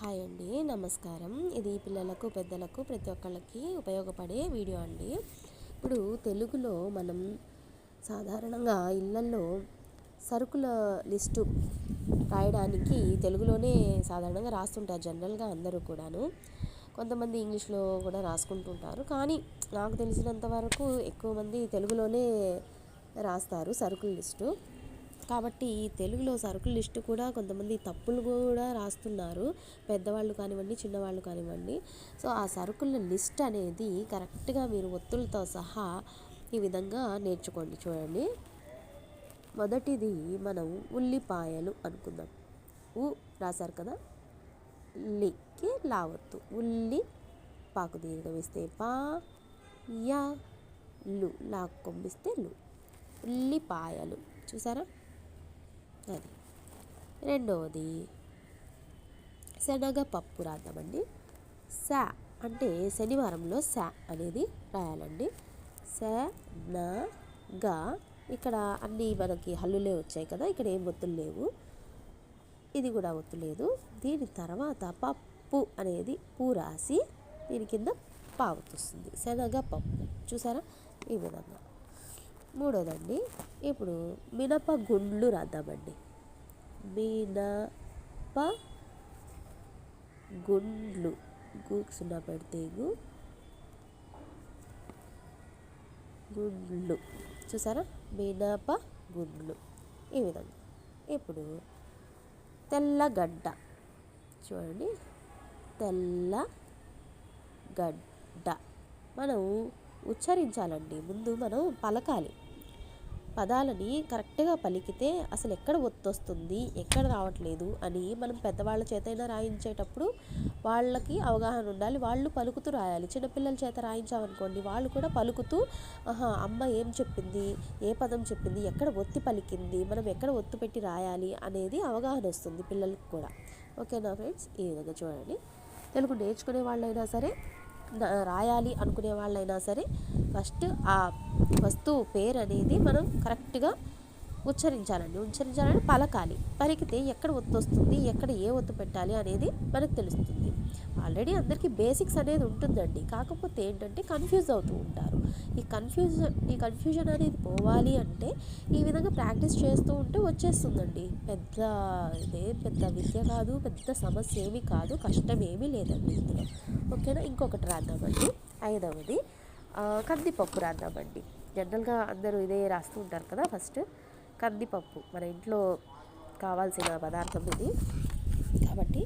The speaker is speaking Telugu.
హాయ్ అండి, నమస్కారం. ఇది పిల్లలకు పెద్దలకు ప్రతి ఒక్కళ్ళకి ఉపయోగపడే వీడియో అండి. ఇప్పుడు తెలుగులో మనం సాధారణంగా ఇళ్ళల్లో సరుకుల లిస్టు రాయడానికి తెలుగులోనే సాధారణంగా రాస్తుంటారు జనరల్గా అందరూ కూడాను. కొంతమంది ఇంగ్లీష్లో కూడా రాసుకుంటుంటారు, కానీ నాకు తెలిసినంత వరకు ఎక్కువ మంది తెలుగులోనే రాస్తారు సరుకుల లిస్టు. కాబట్టి తెలుగులో సరుకుల లిస్టు కూడా కొంతమంది తప్పులు కూడా రాస్తున్నారు, పెద్దవాళ్ళు కానివ్వండి చిన్నవాళ్ళు కానివ్వండి. సో ఆ సరుకుల లిస్ట్ అనేది కరెక్ట్గా మీరు ఒత్తులతో సహా ఈ విధంగా నేర్చుకోండి. చూడండి, మొదటిది మనం ఉల్లిపాయలు అనుకుందాం. ఉ రాశారు కదా, లికి లావత్తు, ఉల్లి పాకు దీర్ఘం ఇస్తే పా, యా లు లాకు కొమ్మిస్తే లు, ఉల్లిపాయలు. చూసారా, అది. రెండవది శనగపప్పు రాద్దామండి. శా అంటే శనివారంలో శా అనేది రాయాలండి. శనగ, ఇక్కడ అన్నీ మనకి హల్లులే వచ్చాయి కదా, ఇక్కడ ఏం ఒత్తులు లేవు, ఇది కూడా ఒత్తు లేదు. దీని తర్వాత పప్పు అనేది పూ రాసి దీని కింద పావతి వస్తుంది, శనగపప్పు. చూసారా, ఈ విధంగా. మూడోదండి, ఇప్పుడు మినప గుండ్లు రాద్దామండి. మినప గుండ్లు, సున్నా పెడితే గుండ్లు. చూసారా, మినప గుండ్లు, ఈ విధంగా. ఇప్పుడు తెల్లగడ్డ, చూడండి, తెల్లగడ్డ. మనం ఉచ్చరించాలండి, ముందు మనం పలకాలి. పదాలని కరెక్ట్గా పలికితే అసలు ఎక్కడ ఒత్తొస్తుంది ఎక్కడ రావట్లేదు అని మనం పెద్దవాళ్ళ చేతైనా రాయించేటప్పుడు వాళ్ళకి అవగాహన ఉండాలి. వాళ్ళు పలుకుతూ రాయాలి. చిన్నపిల్లల చేత రాయించామనుకోండి, వాళ్ళు కూడా పలుకుతూ అమ్మ ఏం చెప్పింది, ఏ పదం చెప్పింది, ఎక్కడ ఒత్తి పలికింది, మనం ఎక్కడ ఒత్తు పెట్టి రాయాలి అనేది అవగాహన వస్తుంది పిల్లలకు కూడా. ఓకేనా ఫ్రెండ్స్, ఈ విధంగా చూడండి. తెలుగు నేర్చుకునే వాళ్ళైనా సరే, రాయాలి అనుకునే వాళ్ళైనా సరే, ఫస్ట్ ఆ వస్తువు పేరు అనేది మనం కరెక్ట్గా ఉచ్చరించాలంటే పలకాలి. పలికితే ఎక్కడ ఒత్తు వస్తుంది, ఎక్కడ ఏ ఒత్తు పెట్టాలి అనేది మనకు తెలుస్తుంది. ఆల్రెడీ అందరికీ బేసిక్స్ అనేది ఉంటుందండి, కాకపోతే ఏంటంటే కన్ఫ్యూజ్ అవుతూ ఉంటారు. ఈ కన్ఫ్యూజన్ అనేది పోవాలి అంటే ఈ విధంగా ప్రాక్టీస్ చేస్తూ ఉంటే వచ్చేస్తుందండి. పెద్ద విద్య కాదు, పెద్ద సమస్య ఏమీ కాదు, కష్టం ఏమీ లేదండి ఇందులో. ఓకేనా, ఇంకొకటి రాద్దామండి. ఐదవది కందిపప్పు రాద్దామండి. జనరల్గా అందరూ ఇదే రాస్తూ ఉంటారు కదా. ఫస్ట్ కందిపప్పు మన ఇంట్లో కావాల్సిన పదార్థం ఇది, కాబట్టి